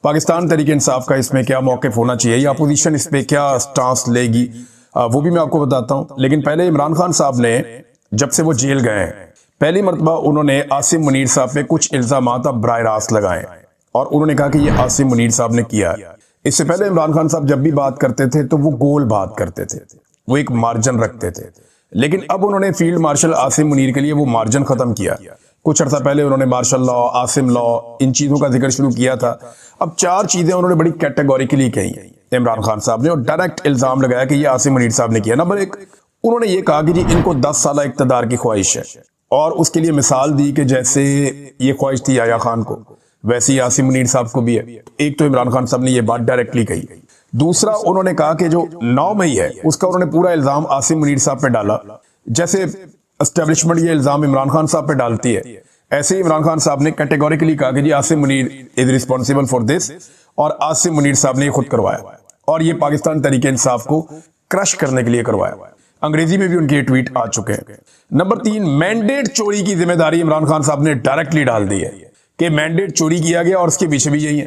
पाकिस्तान तरीके इंसाफ का इसमें क्या मौक़िफ़ होना चाहिए या अपोजिशन इस पर क्या स्टांस लेगी, वो भी मैं आपको बताता हूँ। लेकिन पहले इमरान खान साहब ने जब से वो जेल गए हैं, पहली मरतबा उन्होंने आसिम मुनीर साहब पे कुछ इल्ज़ामात अब बराह रास्त लगाए और उन्होंने कहा कि ये आसिम मुनीर साहब ने किया है। इससे पहले इमरान खान साहब जब भी बात करते थे तो वो गोल बात करते थे, वो एक मार्जिन रखते थे। लेकिन अब उन्होंने फील्ड मार्शल आसिम मुनीर के लिए वो मार्जिन खत्म किया। कुछ अर्सा पहले उन्होंने मार्शल लॉ, आसिम लॉ, इन चीजों का जिक्र शुरू किया था। अब चार चीजें उन्होंने बड़ी कैटेगोरिकली कही इमरान खान साहब ने और डायरेक्ट इल्जाम लगाया कि ये आसिम मुनीर साहब ने किया। नंबर एक, उन्होंने ये कहा कि जी इनको 10 साल इक़्तिदार की ख्वाहिश है और उसके लिए मिसाल दी कि जैसे ये ख्वाहिश थी याया खान को, वैसे ही आसिम मुनीर साहब को भी है। एक तो इमरान खान साहब ने ये बात डायरेक्टली कही। दूसरा, उन्होंने कहा कि जो 9 मई है उसका उन्होंने पूरा इल्जाम आसिम मुनीर साहब पे डाला। जैसे एस्टेब्लिशमेंट ये इल्जाम इमरान खान साहब पे डालती है, ऐसे ही इमरान खान साहब ने कैटेगोरिकली कहा कि जी Asim Munir is responsible for this और आसिम मुनीर साहब ने खुद करवाया और ये पाकिस्तान तरीके इंसाफ को क्रश करने के लिए करवाया। अंग्रेजी में भी उनके ट्वीट आ चुके हैं। नंबर 3, मैंडेट चोरी की जिम्मेदारी इमरान खान साहब ने डायरेक्टली डाल दी है कि मैंडेट चोरी किया गया और उसके पीछे भी यही है,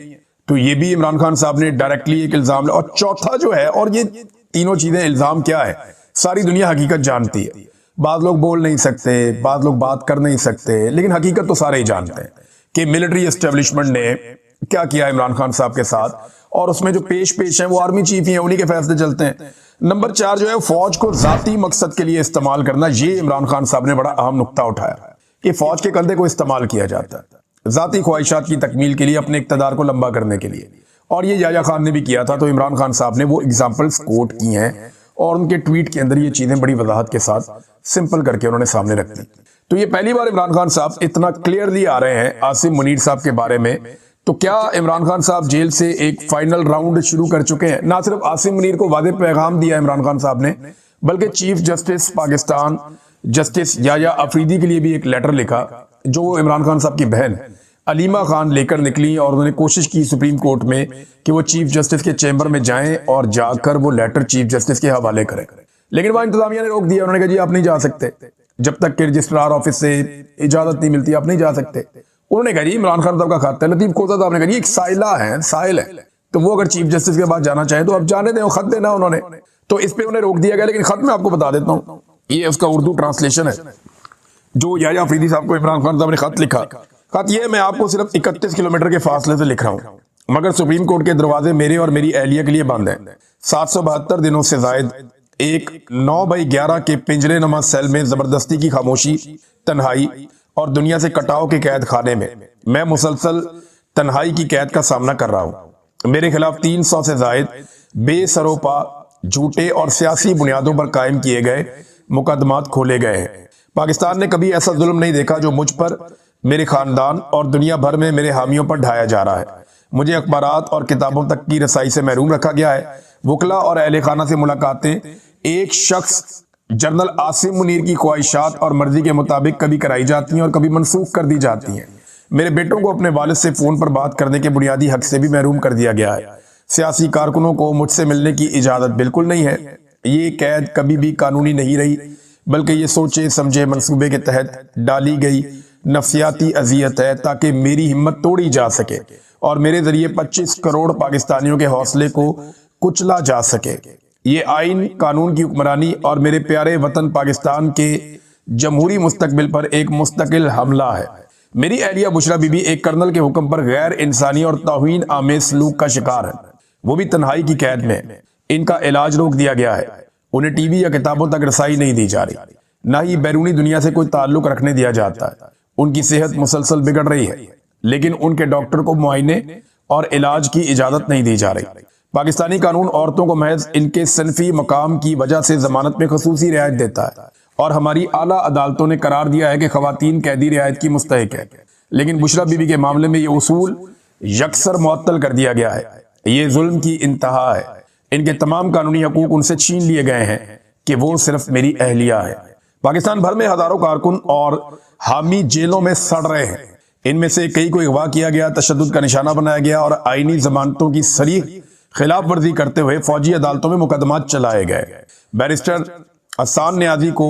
तो ये भी इमरान खान साहब ने डायरेक्टली एक इल्जाम। और चौथा जो है, और ये तीनों चीजें इल्जाम क्या है, सारी दुनिया हकीकत जानती है। बाद लोग बोल नहीं सकते, बाद लोग बात कर नहीं सकते, लेकिन हकीकत तो सारे ही जानते हैं कि मिलिट्री एस्टेब्लिशमेंट ने क्या किया इमरान खान साहब के साथ, और उसमें जो पेश है वो आर्मी चीफ ही है, उन्हीं के फैसले चलते हैं। नंबर 4 जो है, फौज को जाती मकसद के लिए इस्तेमाल करना, ये इमरान खान साहब ने बड़ा अहम नुक्ता उठाया कि फौज के कंधे को इस्तेमाल किया जाता है जाती ख्वाहिशात की तकमील के लिए, अपने इक़्तिदार को लंबा करने के लिए, और ये याया खान ने भी किया था। तो इमरान खान साहब ने वो एग्जाम्पल्स कोट की हैं और उनके ट्वीट के अंदर ये चीजें बड़ी वजाहत के साथ सिंपल करके उन्होंने सामने रख दी। तो ये पहली बार इमरान खान साहब इतना क्लियरली आ रहे हैं आसिम मुनीर साहब के बारे में। तो क्या इमरान खान साहब जेल से एक फाइनल राउंड शुरू कर चुके हैं? ना सिर्फ आसिम मुनीर को वादे पैगाम दिया इमरान खान साहब ने, बल्कि chief justice Pakistan justice Yahya Afridi के लिए भी एक लेटर लिखा, जो इमरान खान साहब की बहन अलीमा खान लेकर निकली और उन्होंने कोशिश की सुप्रीम कोर्ट में कि वो चीफ जस्टिस के चैम्बर में जाएं और जाकर वो लेटर चीफ जस्टिस के हवाले करें। लेकिन वहां इंतजामिया ने रोक दिया। उन्होंने कहा जी आप नहीं जा सकते, जब तक कि रजिस्ट्रार ऑफिस से इजाजत नहीं मिलती आप नहीं जा सकते। उन्होंने कहा जी इमरान खान साहब का खाता है, लतीफ खोजा साहब ने कहा जी एक साइला है, साइल है, तो वो अगर चीफ जस्टिस के पास जाना चाहे तो आप जाने दें, खत देना उन्होंने, तो इस पे उन्हें रोक दिया गया। लेकिन खत मैं आपको बता देता हूँ, ये उसका उर्दू ट्रांसलेशन है जो याया अफरीदी साहब को इमरान खान साहब ने खत लिखा। खत ये मैं आपको सिर्फ 31 किलोमीटर के फासले से लिख रहा हूँ, मगर सुप्रीम कोर्ट के दरवाजे मेरे और मेरी अहलिया के लिए बंद है। 772 दिनों से जायद एक 9x11 के पिंजरे नमा सेल में जबरदस्ती की खामोशी, तन्हाई और दुनिया से कटाव के कैद खाने में मैं मुसलसल तन्हाई की कैद का सामना कर रहा हूँ। मेरे खिलाफ 300 से जायद बेसरोपा, झूठे और सियासी बुनियादों पर कायम किए गए मुकदमात खोले गए हैं। पाकिस्तान ने कभी ऐसा जुल्म नहीं देखा जो मुझ पर, मेरे खानदान और दुनिया भर में मेरे हामियों पर ढाया जा रहा है। मुझे अखबारात और किताबों तक की रसाई से महरूम रखा गया है। वकला और अहले खाना से मुलाकातें एक शख्स जनरल आसिम मुनीर की ख्वाहिशात और मर्जी के मुताबिक कभी कराई जाती हैं और कभी मनसूख कर दी जाती हैं। मेरे बेटों को अपने वालिद से फोन पर बात करने के बुनियादी हक से भी महरूम कर दिया गया है। सियासी कारकुनों को मुझसे मिलने की इजाजत बिल्कुल नहीं है। ये कैद कभी भी कानूनी नहीं रही, बल्कि ये सोचे समझे मंसूबे के तहत डाली गई नफसियाती अजियत है ताकि मेरी हिम्मत तोड़ी जा सके और मेरे जरिए 25 करोड़ पाकिस्तानियों के हौसले को कुचला जा सके। ये आइन कानून की हुक्मरानी और मेरे प्यारे वतन पाकिस्तान के जमहूरी मुस्तकबिल पर एक मुस्तकिल हमला है। मेरी अहलिया बुशरा बीबी एक कर्नल के हुक्म पर गैर इंसानी और तौहीन आमेज सलूक का शिकार है, वो भी तन्हाई की कैद में। इनका इलाज रोक दिया गया है, उन्हें टीवी या किताबों तक रसाई नहीं दी जा रही, ना ही बैरूनी दुनिया से कोई ताल्लुक रखने दिया जाता है। उनकी सेहत मुसलसल बिगड़ रही है, लेकिन उनके डॉक्टर को मुआयने और इलाज की इजाजत नहीं दी जा रही। पाकिस्तानी कानून औरतों को महज इनके सनफी मकाम की वजह से जमानत में खसूसी रियायत देता है और हमारी आला अदालतों ने करार दिया है कि खवातीन कैदी रियायत की मुस्तहिक है। लेकिन बुशरा बीबी के मामले में ये उसूल यकसर मुअत्तल कर दिया गया है। ये जुल्म की इंतहा है। इनके तमाम कानूनी हकूक उनसे छीन लिए गए हैं कि वो सिर्फ मेरी अहलिया है। पाकिस्तान भर में हजारों कारकुन और हामी जेलों में सड़ रहे हैं। इनमें से कई को अगवा किया गया, तशद्दुद का निशाना बनाया गया और आईनी जमानतों की सरीह खिलाफ वर्जी करते हुए फौजी अदालतों में मुकदमात चलाए गए। बैरिस्टर हसन नियाजी को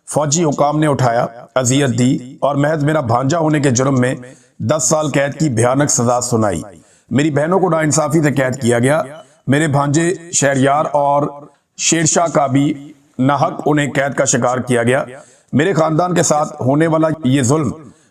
फौजी हुकाम ने उठाया, अजियत दी और महज मेरा भांजा होने के जुर्म में 10 साल कैद की भयानक सजा सुनाई। मेरी बहनों को नाइंसाफी से कैद किया गया। मेरे भांजे शहरयार और शेरशाह का भी नाहक उन्हें कैद का शिकार किया गया। मेरे खानदान के साथ होने वाला ये जुल्म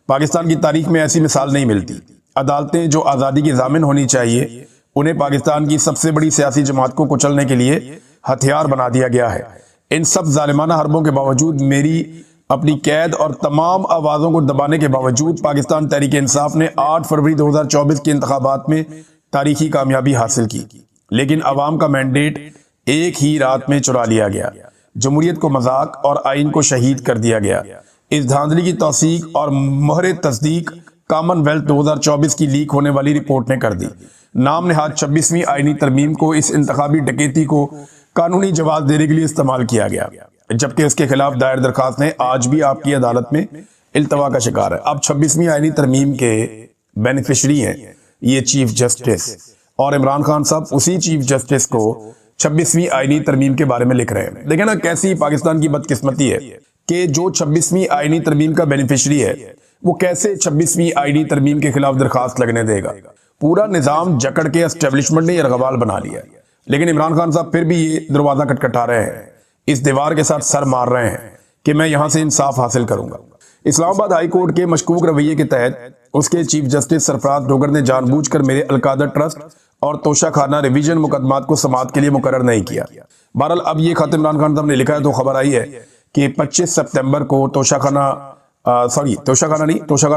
पाकिस्तान की तारीख में ऐसी मिसाल नहीं मिलती। अदालतें जो आज़ादी की ज़ामिन होनी चाहिए, उन्हें पाकिस्तान की सबसे बड़ी सियासी जमात को कुचलने के लिए हथियार बना दिया गया है। इन सब जालिमाना हरबों के बावजूद, मेरी अपनी कैद और तमाम आवाज़ों को दबाने के बावजूद, पाकिस्तान तहरीक इंसाफ ने 8 फरवरी 2024 के इंतखाबात में तारीखी कामयाबी हासिल की। लेकिन अवाम का मैंडेट एक ही रात में चुरा लिया गया। जमहूरियत को मजाक और आइन को शहीद कर दिया गया। इस धांधली की तौसीक और मोहर तस्दीक कॉमनवेल्थ 2024 की लीक होने वाली रिपोर्ट ने कर दी। नाम नहाद 26वीं आईनी तरमीम को इस इंतखाबी डकैती को कानूनी जवाब देने के लिए इस्तेमाल किया गया, जबकि उसके खिलाफ दायर दरखास्तें आज भी आपकी अदालत में इल्तवा का शिकार है। अब 26वीं आईनी तरमीम के बेनिफिशरी हैं ये चीफ जस्टिस, और इमरान खान साहब उसी चीफ जस्टिस को 26वीं आईनी तरमीम के बारे में लिख रहे हैं। देखें ना कैसी पाकिस्तान की बदकिस्मती है कि जो 26वीं आईनी तरमीम का बेनिफिशरी है वो कैसे 26वीं आईनी तरमीम के खिलाफ दरखास्त लगने देगा। पूरा निजाम जकड़ के एस्टेब्लिशमेंट ने यरगवाल बना लिया, लेकिन इमरान खान साहब फिर भी ये दरवाजा खटखटा रहे हैं, इस दीवार के साथ सर मार रहे हैं कि मैं यहां से इंसाफ हासिल करूंगा। इस्लामाबाद हाई कोर्ट के मशकूक रवैये के तहत उसके चीफ जस्टिस सरफराज डोगर ने जानबूझकर मेरे अलकादर ट्रस्ट और तोशाखाना रिवीजन मुकदमात को समाअत के लिए मुकर्रर नहीं किया। बहरहाल अब ये खत इमरान खान साहब ने लिखा है तो खबर आई है कि 25 सितंबर को तोशाखाना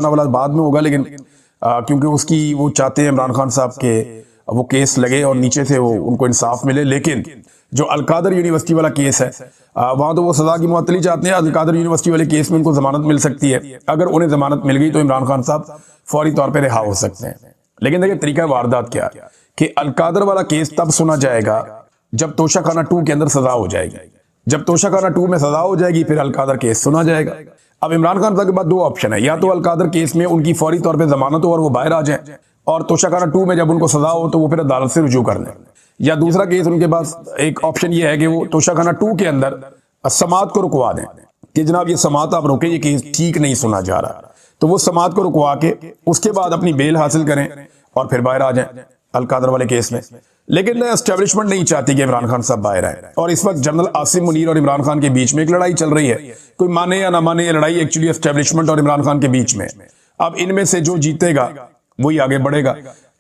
वाला बाद में होगा, लेकिन क्योंकि उसकी वो चाहते हैं इमरान खान साहब के वो केस लगे और नीचे से वो उनको इंसाफ मिले। लेकिन जो अलकादर यूनिवर्सिटी वाला केस है वहां तो वो सजा की मुअत्तली चाहते हैं। अलकादर यूनिवर्सिटी वाले केस में उनको जमानत मिल सकती है। अगर उन्हें जमानत मिल गई तो इमरान खान साहब फौरी तौर पर रिहा हो सकते हैं। लेकिन देखिए तरीका वारदात क्या है कि अलकादर वाला केस तब सुना जाएगा जब तोशाखाना 2 के अंदर सजा हो जाएगी। जब तोशाखाना 2 में सजा हो जाएगी फिर अलकादर केस सुना जाएगा। अब इमरान खान साहब के पास 2 ऑप्शन है, या तो अलकादर केस में उनकी फौरी तौर पे जमानत हो और वो बाहर आ जाए, और तोशाखाना 2 में जब उनको सजा हो तो वो फिर अदालत से रुजू कर लें, या दूसरा केस उनके पास एक ऑप्शन ये है कि वो तोशाखाना 2 के अंदर समाअत को रुकवा दें कि जनाब ये समाअत आप रोके, ये केस ठीक नहीं सुना जा रहा, तो वो समाअत को रुकवा के उसके बाद अपनी बेल हासिल करें और फिर बाहर आ जाए अलकादर वाले केस में। लेकिन एस्टेब्लिशमेंट नहीं चाहती कि इमरान खान साहब बाहर आए, और इस वक्त जनरल आसिम मुनीर और इमरान खान के बीच में एक लड़ाई चल रही है। कोई माने या ना माने ये लड़ाई एक्चुअली एस्टेब्लिशमेंट और इमरान खान के बीच में। अब इनमें से जो जीतेगा वही आगे बढ़ेगा।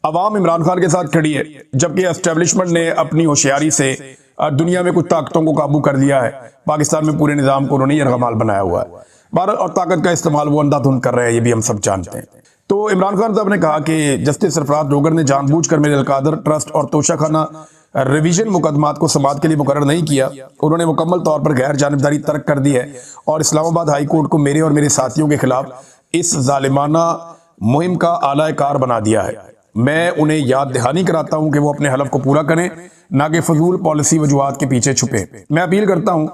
अवाम इमरान खान के साथ खड़ी है, जबकि एस्टेब्लिशमेंट ने अपनी होशियारी से दुनिया में कुछ ताकतों को काबू कर दिया है। पाकिस्तान में पूरे निजाम को उन्होंने यरगमाल बनाया हुआ है। भारत और ताकत का इस्तेमाल वो अंधाधुंध कर रहे हैं, ये भी हम सब जानते हैं। तो इमरान खान साहब ने कहा कि जस्टिस सरफराज डोगर ने जानबूझकर मेरे अलकादर ट्रस्ट और तोशाखाना रिवीजन मुकदमात को समाअत के लिए मुकर्रर नहीं किया। उन्होंने मुकम्मल तौर पर गैर जानिबदारी तर्क कर दी है और इस्लामाबाद हाई कोर्ट को मेरे और मेरे साथियों के खिलाफ इस जालिमाना मुहिम का आला कार बना दिया है। मैं उन्हें याद दहानी कराता हूं कि वो अपने हलफ को पूरा करें, ना कि फजूल पॉलिसी वजूहात के पीछे छुपे। मैं अपील करता हूं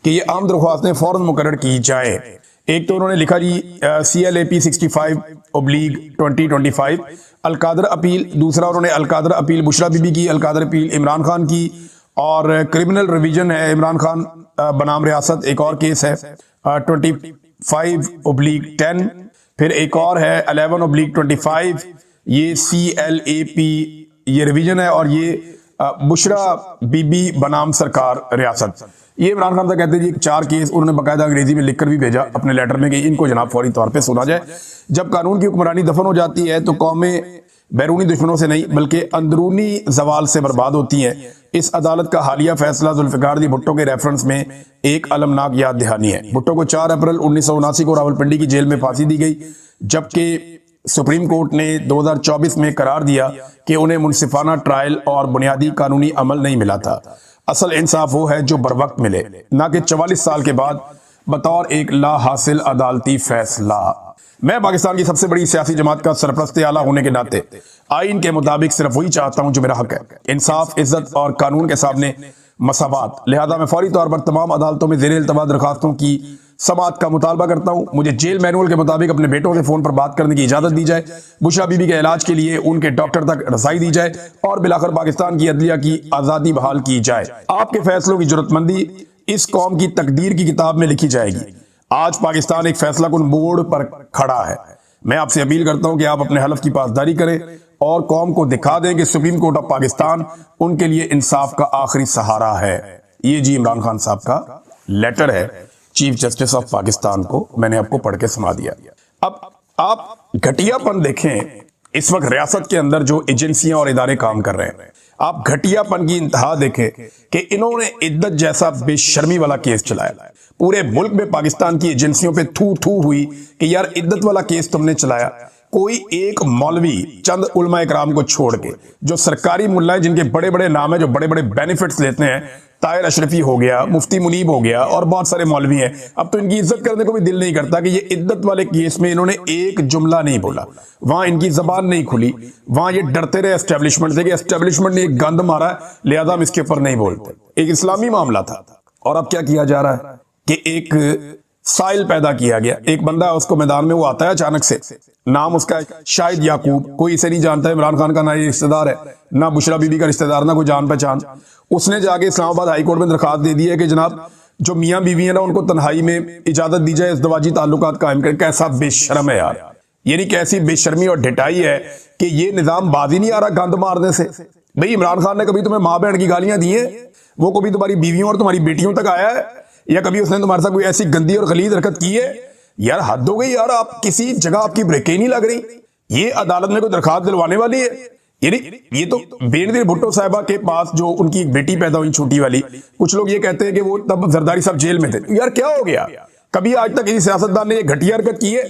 कि ये आम दरख्वास्तें फौरन मुकर्रर की जाए। एक तो उन्होंने लिखा जी CLAP 65/2025 अलकादर अपील। दूसरा उन्होंने अलकादर अपील बुशरा बीबी की, अलकादर अपील इमरान खान की, और क्रिमिनल रिवीजन है इमरान खान बनाम रियासत, एक और केस है 25/10। फिर एक और है 11/25, ये CLAP ये रिवीजन है, और ये बुशरा बीबी बनाम सरकार रियासत। ये इमरान खान साहब कहते हैं जी 4 केस उन्होंने बाकायदा अंग्रेजी में लिखकर भी भेजा अपने लेटर में कि इनको जनाब फौरी तौर पे सुना जाए। जब कानून की हुक्मरानी दफन हो जाती है तो कौमें बैरूनी दुश्मनों से नहीं बल्कि अंदरूनी जवाल से बर्बाद होती हैं। इस अदालत का हालिया फैसला जुल्फिकार भुट्टो के रेफरेंस में एक अलमनाक याद दहानी है। भुट्टो को 4 अप्रैल 1979 को रावलपिंडी की जेल में फांसी दी गई, जबकि सुप्रीम कोर्ट ने 2024 में करार दिया कि उन्हें मुनसिफाना ट्रायल और बुनियादी कानूनी अमल नहीं मिला था। असल इंसाफ वो है जो बर वक्त मिले, ना कि 44 साल के बाद बतौर एक ला हासिल अदालती फैसला। मैं पाकिस्तान की सबसे बड़ी सियासी जमात का सरपरस्त आला होने के नाते आइन के मुताबिक सिर्फ वही चाहता हूं जो मेरा हक है, इंसाफ, इज्जत और कानून के सामने मसावत। लिहाजा मैं फौरी तौर पर तमाम अदालतों में ज़ेर इल्तवा दरखास्तों की समाअत का मुतालबा करता हूं। मुझे जेल मैनुअल के मुताबिक अपने बेटों से फोन पर बात करने की इजाजत दी जाए, बुशरा बीबी के इलाज के लिए उनके डॉक्टर तक रसाई दी जाए, और बिलाखिर पाकिस्तान की अदलिया की आजादी बहाल की जाए। आपके फैसलों की जरूरतमंदी इस कौम की तकदीर की किताब में लिखी जाएगी। आज पाकिस्तान एक फैसला कुन मोड़ पर खड़ा है। मैं आपसे अपील करता हूं कि आप अपने हलफ की पासदारी करें और कौम को दिखा दें कि सुप्रीम कोर्ट ऑफ पाकिस्तान उनके लिए इंसाफ का आखिरी सहारा है। ये जी इमरान खान साहब का लेटर है चीफ जस्टिस ऑफ पाकिस्तान को, मैंने आपको पढ़ के सुना दिया। अब आप घटियापन देखें, इस वक्त रियासत के अंदर जो एजेंसियां और इदारे काम कर रहे हैं, आप घटियापन की इंतहा देखें कि इन्होंने इद्दत जैसा बेशर्मी वाला केस चलाया। पूरे मुल्क में पाकिस्तान की एजेंसियों पे थू थू हुई कि यार इद्दत वाला केस तुमने चलाया। कोई एक मौलवी चंद उलमा इकराम को छोड़ के जो सरकारी मुल्ला है, जिनके बड़े बड़े नाम है, जो बड़े बड़े बेनिफिट्स लेते हैं, ताहिर अशरफी हो गया, मुफ्ती मुनीब हो गया और बहुत सारे मौलवी हैं, अब तो इनकी इज्जत करने को भी दिल नहीं करता कि ये इद्दत वाले केस में इन्होंने एक जुमला नहीं बोला, वहां इनकी जबान नहीं खुली, वहां ये डरते रहे एस्टेब्लिशमेंट से कि एस्टेब्लिशमेंट ने एक गंद मारा लिहाजा हम इसके ऊपर नहीं बोलते। एक इस्लामी मामला था। और अब क्या किया जा रहा है कि एक साइल पैदा किया गया, एक बंदा है उसको मैदान में, वो आता है अचानक से, नाम उसका शाहिद याकूब, कोई इसे नहीं जानता है, इमरान खान का ना ये रिश्तेदार है, ना बुशरा बीबी का रिश्तेदार, ना कोई जान पहचान। उसने जाके इस्लामाबाद हाई कोर्ट में दरखास्त दे दी है कि जनाब जो मियां बीवी है ना, उनको तन्हाई में इजाजत दी जाए इज़्दिवाजी ताल्लुकात कायम कर। कैसा बेशर्म है यार, यानी कैसी बेशर्मी और ढिठाई है कि ये निजाम बाजी नहीं आ रहा गंद मारने से। भाई इमरान खान ने कभी तुम्हें माँ बहन की गालियां दी है? वो कभी तुम्हारी बीवियों और तुम्हारी बेटियों तक आया है? या कभी उसने तुम्हारे साथ कोई ऐसी गंदी और गलीज हरकत की है? यार हद हो गई यार, आप किसी जगह आपकी ब्रेकें नहीं लग रही। ये अदालत में कोई दरखास्त दिलवाने वाली है? यानी ये तो बेनजीर भुट्टो साहिबा के पास जो उनकी एक बेटी पैदा हुई छोटी वाली, कुछ लोग ये कहते हैं कि वो तब जरदारी साहब जेल में थे। यार क्या हो गया? कभी आज तक किसी सियासतदान ने ये घटिया हरकत की है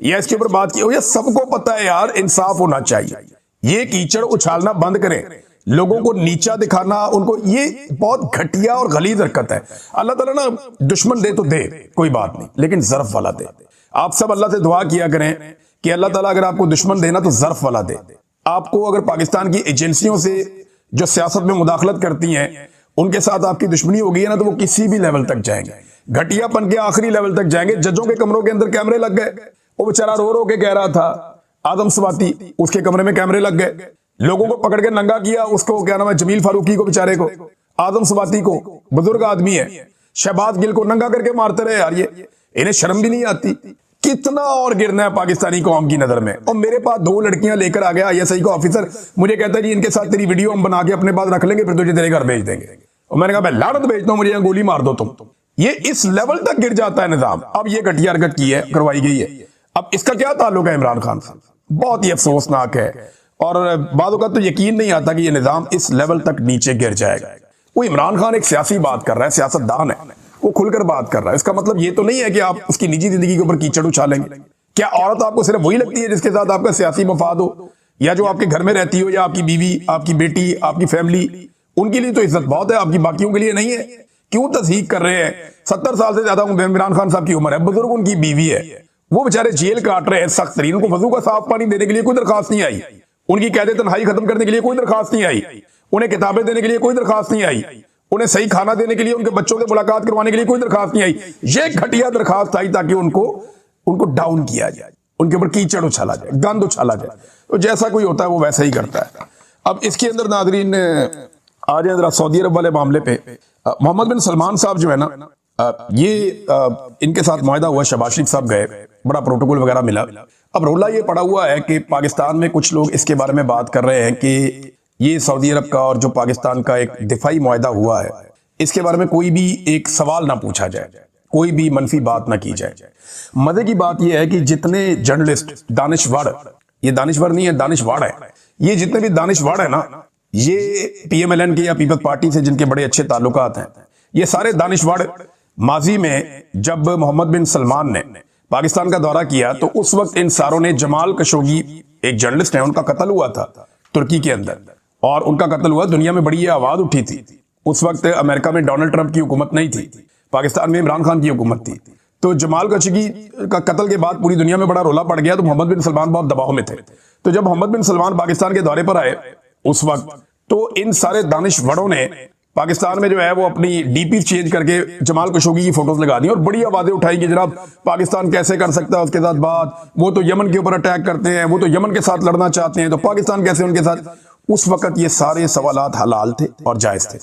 या इसके ऊपर बात की हो? या सबको पता है यार, इंसाफ होना चाहिए। ये कीचड़ उछालना बंद करें, लोगों को नीचा दिखाना, उनको, ये बहुत घटिया और गलीज हरकत है। अल्लाह ताला ना दुश्मन दे तो दे, कोई बात नहीं, लेकिन ज़र्फ वाला दे। आप सब अल्लाह से दुआ किया करें कि अल्लाह ताला अगर आपको दुश्मन देना तो ज़र्फ वाला दे। आपको अगर पाकिस्तान की एजेंसियों से जो सियासत में मुदाखलत करती हैं उनके साथ आपकी दुश्मनी हो गई है ना, तो वो किसी भी लेवल तक जाएंगे, घटियापन के आखिरी लेवल तक जाएंगे। जजों के कमरों के अंदर कैमरे लग गए, वो बेचारा रो रो के कह रहा था आदम स्वाति, उसके कमरे में कैमरे लग गए। लोगों को पकड़ के नंगा किया, उसको क्या नाम है, जमील फारूकी को, बेचारे को, आदम स्वाति को, बुजुर्ग आदमी है, शहबाज गिल को नंगा करके मारते रहे। यार ये इन्हें शर्म भी नहीं आती? कितना और गिरना है पाकिस्तानी कौम की नजर में। और मेरे पास 2 लड़कियां लेकर आ गया ISI का ऑफिसर, मुझे कहता है कि इनके साथ तेरी वीडियो हम बना के अपने पास रख लेंगे, फिर तुझे तेरे घर भेज देंगे। और मैंने कहा मैं लानत भेजता हूं, मुझे यहाँ गोली मार दो तुम। ये इस लेवल तक गिर जाता है निजाम। अब ये घटिया हरकत की है, करवाई गई है। अब इसका क्या ताल्लुक है इमरान खान से? बहुत ही अफसोसनाक है। और बादों का तो यकीन नहीं आता कि ये निजाम इस लेवल तक नीचे गिर जाएगा। वो इमरान खान एक सियासी बात कर रहा है, सियासतदान है, वो खुलकर बात कर रहा है। इसका मतलब ये तो नहीं है कि आप उसकी निजी जिंदगी के ऊपर कीचड़ उछालेंगे। क्या औरत आपको सिर्फ वही लगती है जिसके साथ आपका सियासी मफाद हो, या जो आपके घर में रहती हो, या आपकी बीवी, आपकी बेटी, आपकी फैमिली? उनके लिए तो इज्जत बहुत है, आपकी बाकियों के लिए नहीं है। क्यों तस्दीक कर रहे हैं? 70 साल से ज्यादा इमरान खान साहब की उम्र है, बुजुर्ग उनकी बीवी है, वो बेचारे जेल काट रहे हैं सख्त तरीन। उनको वजू का साफ पानी देने के लिए कोई दरखास्त नहीं आई, उनकी कैद तन्हाई खत्म करने के लिए कोई दरखास्त नहीं आई, उन्हें किताबें देने के लिए कोई दरखास्त नहीं आई, उन्हें सही खाना देने के लिए, उनके बच्चों से मुलाकात करवाने के लिए कोई दरखास्त नहीं आई। ये घटिया दरखास्त आई ताकि उनको डाउन किया जाए, उनके ऊपर कीचड़ उछाला जाए, गंद उछाला जाए। तो जैसा कोई होता है वो वैसा ही करता है। अब इसके अंदर नाजरीन आ जाए जरा सऊदी अरब वाले मामले पे। मोहम्मद बिन सलमान साहब जो है ना, इनके साथ मुआहदा हुआ, शहबाज शरीफ साहब गए, बड़ा प्रोटोकॉल वगैरह मिला। अब रोला ये पड़ा हुआ है कि पाकिस्तान में कुछ लोग इसके बारे में बात कर रहे हैं कि ये सऊदी अरब का और जो पाकिस्तान का एक दिफाई मुआहदा हुआ है, इसके बारे में कोई भी एक सवाल ना पूछा जाए, कोई भी मनफी बात ना की जाए। मजे की बात यह है कि जितने जर्नलिस्ट, दानिशवर, ये दानिशवर नहीं है, दानिशवाड़ है, ये जितने भी दानिशवाड़ है ना, ये PMLN के या पीपल्स पार्टी से जिनके बड़े अच्छे ताल्लुकात हैं, ये सारे दानिशवाड़ माजी में जब मोहम्मद बिन सलमान ने पाकिस्तान का दौरा किया तो उस वक्त इन सारों ने, जमाल खशोगी एक जर्नलिस्ट है, उनका कत्ल हुआ था तुर्की के अंदर, और उनका कत्ल हुआ, दुनिया में बड़ी ये आवाज उठी थी। उस वक्त अमेरिका में डोनाल्ड ट्रंप की हुकूमत नहीं थी, पाकिस्तान में इमरान खान की हुकूमत थी। तो जमाल खशोगी का कत्ल के बाद पूरी दुनिया में बड़ा रोला पड़ गया, तो मोहम्मद बिन सलमान बहुत दबाव में थे। तो जब मोहम्मद बिन सलमान पाकिस्तान के दौरे पर आए उस वक्त, तो इन सारे दानिशवरों ने पाकिस्तान में जो है वो अपनी DP चेंज करके जमाल खशोगी की फोटोज लगा दी और बड़ी आवाजें उठाई कि जनाब पाकिस्तान कैसे कर सकता है उसके साथ बात, वो तो यमन के ऊपर अटैक करते हैं, वो तो यमन के साथ लड़ना चाहते हैं, तो पाकिस्तान कैसे उनके साथ। उस वक्त ये सारे सवालात हलाल थे और जायज थे।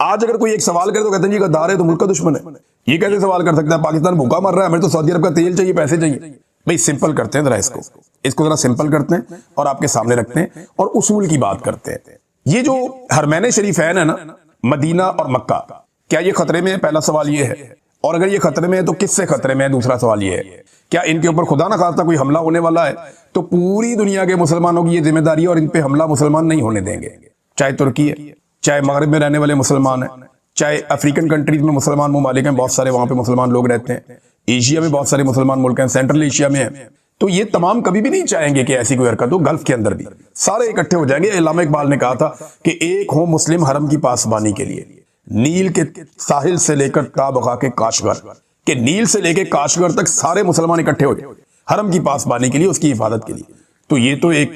आज अगर कोई एक सवाल करे तो कहते हैं जी गद्दार है तो मुल्क का दुश्मन है, ये कैसे सवाल कर सकता है, पाकिस्तान भूखा मर रहा है, हमें तो सऊदी अरब का तेल चाहिए, पैसे चाहिए। भाई सिंपल करते हैं जरा इसको। इसको जरा सिंपल करते हैं और आपके सामने रखते हैं और उसूल की बात करते हैं। ये जो हरमैन शरीफैन है ना, मदीना और मक्का, क्या ये खतरे में है? पहला सवाल ये है। और अगर ये खतरे में है तो किससे खतरे में है? दूसरा सवाल ये है, क्या इनके ऊपर खुदा ना खास्ता कोई हमला होने वाला है? तो पूरी दुनिया के मुसलमानों की ये जिम्मेदारी है और इन पे हमला मुसलमान नहीं होने देंगे। चाहे तुर्की है, चाहे मगरब में रहने वाले मुसलमान है, चाहे अफ्रीकन कंट्रीज में मुसलमान ममालिक हैं, बहुत सारे वहां पे मुसलमान लोग रहते हैं, एशिया में बहुत सारे मुसलमान मुल्क हैं, सेंट्रल एशिया में है, तो ये तमाम कभी भी नहीं चाहेंगे कि ऐसी कोई हरकत हो। गल्फ के अंदर भी सारे इकट्ठे हो जाएंगे। इल्लामा इकबाल ने कहा था कि एक हो मुस्लिम हरम की पासबानी के लिए, नील के साहिल से लेकर ताबगा के काशगर, के नील से लेकर काशगर तक सारे मुसलमान इकट्ठे हो जाए हरम की पासबानी के लिए, उसकी हिफाजत के लिए। तो ये तो एक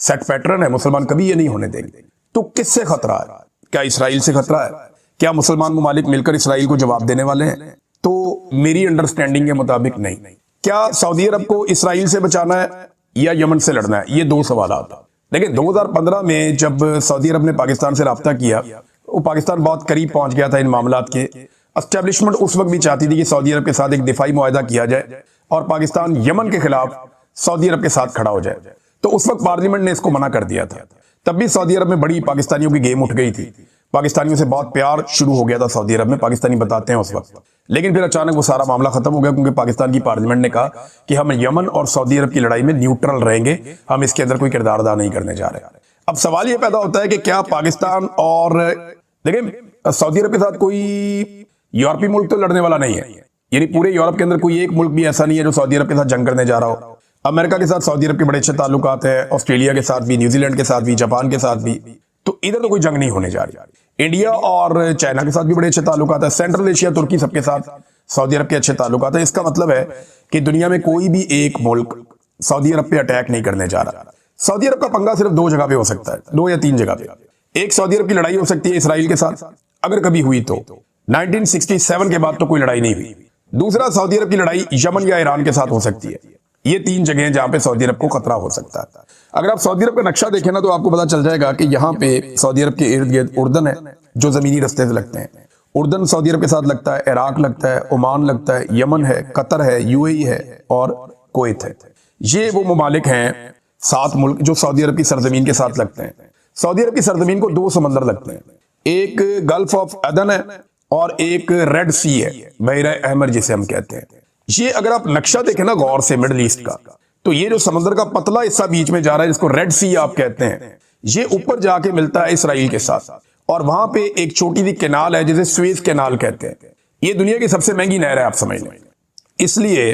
सेट पैटर्न है, मुसलमान कभी ये नहीं होने देंगे। तो किससे खतरा है? क्या इसराइल से खतरा है? क्या मुसलमान ममालिक मिलकर इसराइल को जवाब देने वाले हैं? तो मेरी अंडरस्टैंडिंग के मुताबिक नहीं। क्या सऊदी अरब को इसराइल से बचाना है या यमन से लड़ना है? ये दो सवाल आता। लेकिन 2015 में जब सऊदी अरब ने पाकिस्तान से राब्ता किया, वो पाकिस्तान बहुत करीब पहुंच गया था इन मामलात के। एस्टेब्लिशमेंट उस वक्त भी चाहती थी कि सऊदी अरब के साथ एक दिफाई मुआहदा किया जाए और पाकिस्तान यमन के खिलाफ सऊदी अरब के साथ खड़ा हो जाए। तो उस वक्त पार्लियामेंट ने इसको मना कर दिया था। तब भी सऊदी अरब में बड़ी पाकिस्तानियों की गेम उठ गई थी, पाकिस्तानियों से बहुत प्यार शुरू हो गया था सऊदी अरब में, पाकिस्तानी बताते हैं उस वक्त। लेकिन फिर अचानक वो सारा मामला खत्म हो गया, क्योंकि पाकिस्तान की पार्लियामेंट ने कहा कि हम यमन और सऊदी अरब की लड़ाई में न्यूट्रल रहेंगे, हम इसके अंदर कोई किरदार अदा नहीं करने जा रहे। अब सवाल ये पैदा होता है कि क्या पाकिस्तान और देखिए सऊदी अरब के साथ कोई यूरोपीय मुल्क तो लड़ने वाला नहीं है, यानी पूरे यूरोप के अंदर कोई एक मुल्क भी ऐसा नहीं है जो सऊदी अरब के साथ जंग करने जा रहा हो। अमेरिका के साथ सऊदी अरब के बड़े अच्छे ताल्लुकात हैं, ऑस्ट्रेलिया के साथ भी, न्यूजीलैंड के साथ भी, जापान के साथ भी, तो इधर तो कोई जंग नहीं होने जा रही। इंडिया और चाइना के साथ भी बड़े अच्छे ताल्लुकात है, सेंट्रल एशिया, तुर्की, सबके साथ सऊदी अरब के अच्छे ताल्लुकात है। इसका मतलब है कि दुनिया में कोई भी एक मुल्क सऊदी अरब पे अटैक नहीं करने जा रहा। सऊदी अरब का पंगा सिर्फ दो जगह पे हो सकता है, 2 या 3 जगह पे। एक, सऊदी अरब की लड़ाई हो सकती है इसराइल के साथ, अगर कभी हुई तो 1967 के बाद तो कोई लड़ाई नहीं हुई। दूसरा, सऊदी अरब की लड़ाई यमन या ईरान के साथ हो सकती है। ये 3 जगह हैं जहां पे सऊदी अरब को खतरा हो सकता है। अगर आप सऊदी अरब का नक्शा देखें ना, तो आपको पता चल जाएगा कि यहाँ पे सऊदी अरब के इर्द गिर्द उर्दन है, जो जमीनी रास्ते से लगते हैं। उर्दन सऊदी अरब के साथ लगता है, इराक लगता है, ओमान लगता है, यमन है, कतर है, यूएई है और कुवैत है। ये वो ममालिक हैं, 7 मुल्क जो सऊदी अरब की सरजमीन के साथ लगते हैं। सऊदी अरब की सरजमीन को 2 समंदर लगते हैं, एक गल्फ ऑफ अदन है और एक रेड सी है, बहरा अहमर जिसे हम कहते हैं। ये अगर आप नक्शा देखें ना गौर से मिडिल ईस्ट का, तो ये जो समंदर का पतला हिस्सा बीच में जा रहा है, जिसको रेड सी आप कहते हैं, ये ऊपर जाके मिलता है इसराइल के साथ। और वहां पे एक छोटी सी कैनाल है जिसे स्वेज कैनाल कहते हैं। ये दुनिया की सबसे महंगी नहर है, आप समझ लें, इसलिए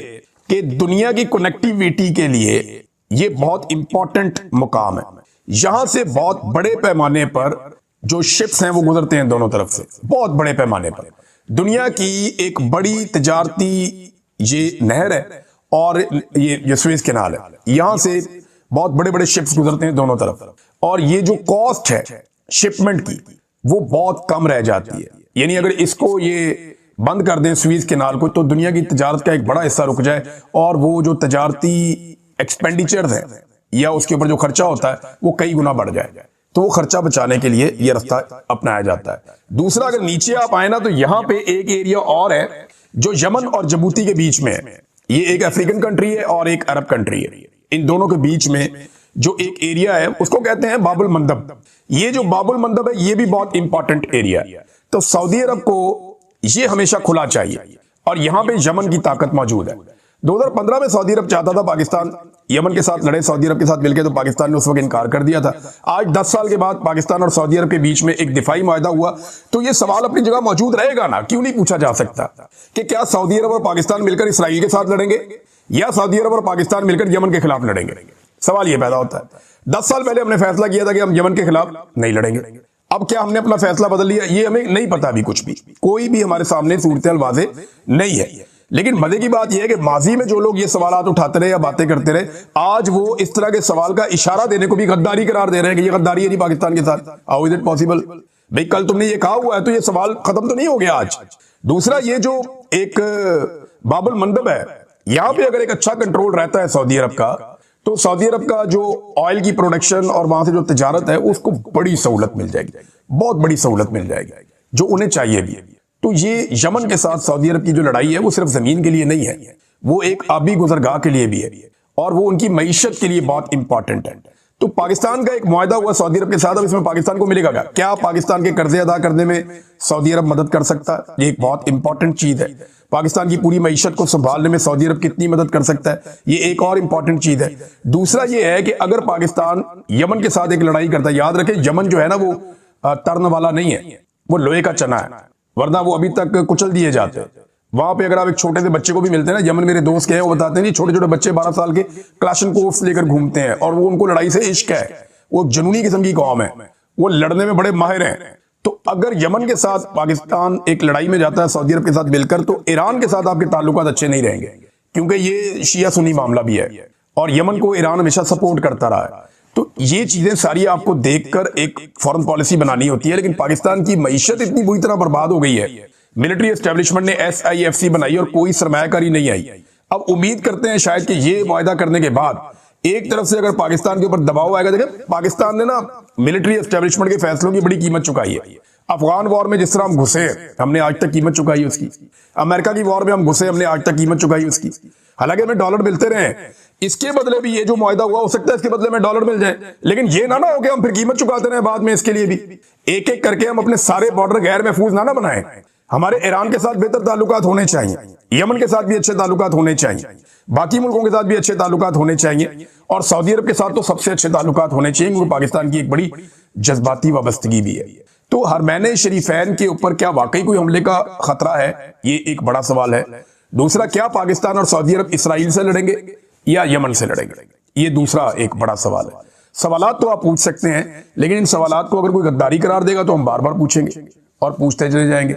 कि दुनिया की कनेक्टिविटी के लिए ये बहुत इंपॉर्टेंट मुकाम है। यहां से बहुत बड़े पैमाने पर जो शिप्स हैं वो गुजरते हैं दोनों तरफ से, बहुत बड़े पैमाने पर। दुनिया की एक बड़ी तिजारती ये नहर है और ये स्वेज कैनाल है, यहां से बहुत बड़े बड़े शिप्स गुजरते हैं दोनों तरफ। और ये जो कॉस्ट है शिपमेंट की, वो बहुत कम रह जाती है। यानी अगर इसको ये बंद कर दें स्वेज कैनाल को, तो दुनिया की तिजारत का एक बड़ा हिस्सा रुक जाए और वो जो तिजारती एक्सपेंडिचर है या उसके ऊपर जो खर्चा होता है वो कई गुना बढ़ जाए। तो वो खर्चा बचाने के लिए ये रास्ता अपनाया जाता है। दूसरा, अगर नीचे आप आए ना, तो यहां पे एक एरिया और है जो यमन और जिबूती के बीच में है। ये एक अफ्रीकन कंट्री है और एक अरब कंट्री है। इन दोनों के बीच में जो एक एरिया है उसको कहते हैं बाबुल मंदब। ये जो बाबुल मंदब है ये भी बहुत इंपॉर्टेंट एरिया है। तो सऊदी अरब को ये हमेशा खुला चाहिए और यहां पे यमन की ताकत मौजूद है। 2015 में सऊदी अरब चाहता था पाकिस्तान यमन के साथ लड़े सऊदी अरब के साथ मिलकर, तो पाकिस्तान ने उस वक्त इनकार कर दिया था। आज 10 साल के बाद पाकिस्तान और सऊदी अरब के बीच में एक दिफाई मुआहदा हुआ, तो ये सवाल अपनी जगह मौजूद रहेगा ना, क्यों नहीं पूछा जा सकता कि क्या सऊदी अरब और पाकिस्तान मिलकर इसराइल के साथ लड़ेंगे या सऊदी अरब और पाकिस्तान मिलकर यमन के खिलाफ लड़ेंगे। सवाल ये पैदा होता है। 10 साल पहले हमने फैसला किया था कि हम यमन के खिलाफ नहीं लड़ेंगे। अब क्या हमने अपना फैसला बदल लिया? ये हमें नहीं पता अभी, कुछ भी, कोई भी हमारे सामने सूरत वाज़े नहीं है। लेकिन मजे की बात यह है कि माजी में जो लोग ये सवाल उठाते रहे या बातें करते रहे, आज वो इस तरह के सवाल का इशारा देने को भी गद्दारी करार दे रहे हैं कि ये गद्दारी है नहीं पाकिस्तान के साथ। How is it possible? भाई कल तुमने ये कहा हुआ है तो ये सवाल खत्म तो नहीं हो गया आज। दूसरा, ये जो एक बाबुल मंदब है, यहां पे अगर एक अच्छा कंट्रोल रहता है सऊदी अरब का, तो सऊदी अरब का जो ऑयल की प्रोडक्शन और वहां से जो तिजारत है उसको बड़ी सहूलत मिल जाएगी, बहुत बड़ी सहूलत मिल जाएगी, जो उन्हें चाहिए भी। तो ये यमन के साथ सऊदी अरब की जो लड़ाई है वो सिर्फ जमीन के लिए नहीं है, वो एक आबी गुजरगाह के लिए भी है। और वो उनकी मईशत के लिए बहुत इंपॉर्टेंट है। तो पाकिस्तान का एक मुआहदा हुआ सऊदी अरब के साथ, अब इसमें पाकिस्तान को मिलेगा क्या पाकिस्तान के कर्जे अदा करने में सऊदी अरब मदद कर सकता है? ये एक बहुत इंपॉर्टेंट चीज है। पाकिस्तान की पूरी मईशत को संभालने में सऊदी अरब कितनी मदद कर सकता है, ये एक और इंपॉर्टेंट चीज है। दूसरा ये है कि अगर पाकिस्तान यमन के साथ एक लड़ाई करता है, याद रखें यमन जो है ना वो तर्न वाला नहीं है, वो लोहे का चना है, वरना वो अभी तक कुचल दिए जाते हैं। वहां पे अगर आप एक छोटे से बच्चे को भी मिलते हैं ना, यमन मेरे दोस्त के हैं, वो बताते हैं जी छोटे छोटे बच्चे 12 साल के क्लाशनकोव्स लेकर घूमते हैं और वो उनको लड़ाई से इश्क है, वो जुनूनी किस्म की कौम है, वो लड़ने में बड़े माहिर हैं। तो अगर यमन के साथ पाकिस्तान एक लड़ाई में जाता है सऊदी अरब के साथ मिलकर, तो ईरान के साथ आपके ताल्लुकात अच्छे नहीं रहेंगे, क्योंकि ये शिया सुन्नी मामला भी है और यमन को ईरान हमेशा सपोर्ट करता रहा है। तो ये चीजें सारी आपको देखकर एक फॉरेन पॉलिसी बनानी होती है। लेकिन पाकिस्तान की मईशत इतनी बुरी तरह बर्बाद हो गई है, मिलिट्री एस्टेब्लिशमेंट ने SIFC बनाई और कोई सरमायाकारी नहीं आई। अब उम्मीद करते हैं शायद कि ये मुआहदा करने के बाद एक तरफ से अगर पाकिस्तान के ऊपर दबाव आएगा, देखें पाकिस्तान ने ना मिलिट्री एस्टेब्लिशमेंट के फैसलों की बड़ी कीमत चुकाई है। अफगान वॉर में जिस तरह हम घुसे, हमने आज तक कीमत चुकाई उसकी। अमेरिका की वॉर में हम घुसे, हमने आज तक कीमत चुकाई उसकी। हालांकि हमें डॉलर मिलते रहे, इसके बदले भी ये जो मुआहदा हुआ हो सकता है इसके बदले में डॉलर मिल जाए, लेकिन ये ना हो कि हम फिर कीमत चुकाते रहे बाद में। इसके लिए भी एक एक करके हम अपने सारे बॉर्डर गैर महफूज ना बनाएं। हमारे ईरान के साथ बेहतर ताल्लुकात होने चाहिए, यमन के साथ भी अच्छे ताल्लुकात होने चाहिए, बाकी मुल्कों के साथ भी अच्छे ताल्लुकात होने चाहिए, और सऊदी अरब के साथ तो सबसे अच्छे ताल्लुकात होने चाहिए, क्योंकि पाकिस्तान की एक बड़ी जज्बाती वाबस्तगी भी है। तो हरमैन शरीफैन के ऊपर क्या वाकई कोई हमले का खतरा है, ये एक बड़ा सवाल है। दूसरा, क्या पाकिस्तान और सऊदी अरब इसराइल से लड़ेंगे या यमन से लड़ेंगे, ये दूसरा एक बड़ा सवाल है। सवालात तो आप पूछ सकते हैं, लेकिन इन सवालात को अगर कोई गद्दारी करार देगा तो हम बार बार पूछेंगे और पूछते चले जाएंगे।